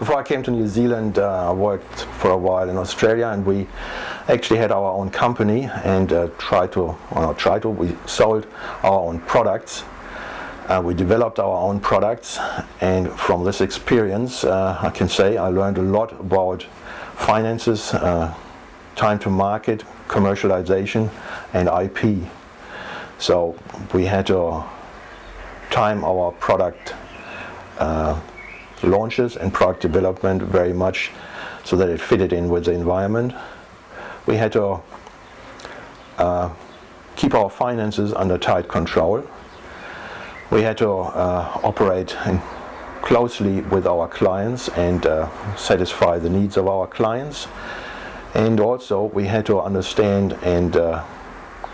Before I came to New Zealand, I worked for a while in Australia, and we actually had our own company and we sold our own products. We developed our own products, and from this experience I can say I learned a lot about finances, time to market, commercialization and IP. So we had to time our product launches and product development very much so that it fitted in with the environment. We had to keep our finances under tight control. We had to operate closely with our clients and satisfy the needs of our clients. And also we had to understand and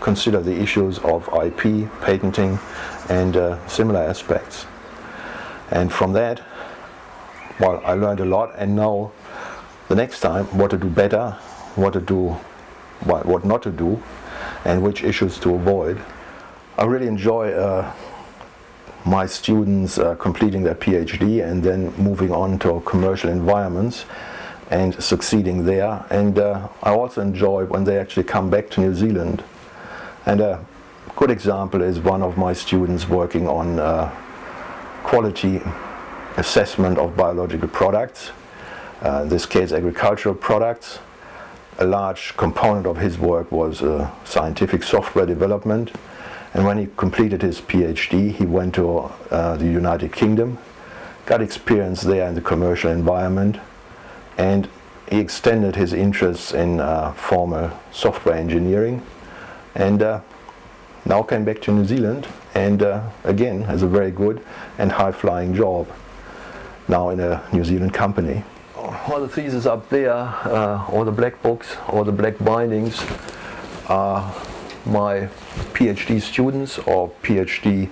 consider the issues of IP, patenting and similar aspects. And from that, well, I learned a lot and know the next time what to do better, what not to do, and which issues to avoid. I really enjoy my students completing their PhD and then moving on to commercial environments and succeeding there. And I also enjoy when they actually come back to New Zealand. And a good example is one of my students working on quality assessment of biological products, in this case agricultural products. A large component of his work was scientific software development. And when he completed his PhD, he went to the United Kingdom, got experience there in the commercial environment, and he extended his interests in formal software engineering, and now came back to New Zealand and again has a very good and high-flying job now in a New Zealand company. All the theses up there, all the black books, all the black bindings are my PhD students or PhD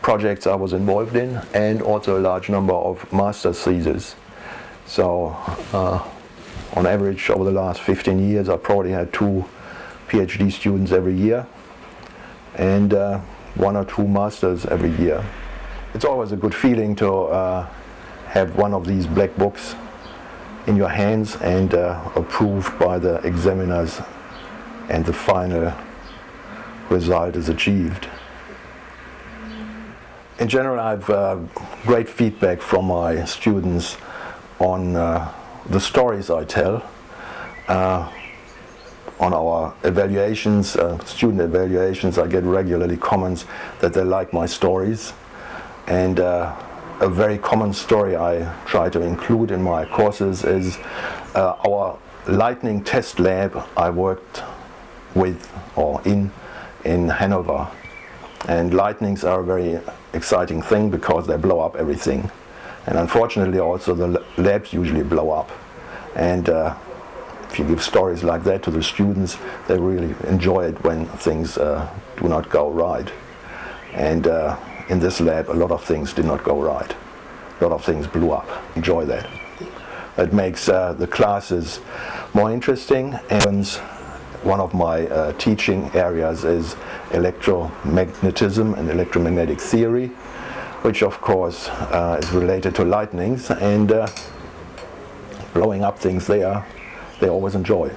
projects I was involved in, and also a large number of master's theses. So on average over the last 15 years I probably had 2 PhD students every year and 1 or 2 masters every year. It's always a good feeling to have one of these black books in your hands and approved by the examiners, and the final result is achieved. In general, I have great feedback from my students on the stories I tell. On our evaluations, student evaluations, I get regularly comments that they like my stories. And a very common story I try to include in my courses is our lightning test lab I worked with or in Hanover. And lightnings are a very exciting thing because they blow up everything. And unfortunately also the labs usually blow up. And if you give stories like that to the students, they really enjoy it when things do not go right. And in this lab a lot of things did not go right. A lot of things blew up. Enjoy that. It makes the classes more interesting. And one of my teaching areas is electromagnetism and electromagnetic theory, which of course is related to lightnings, and blowing up things they always enjoy.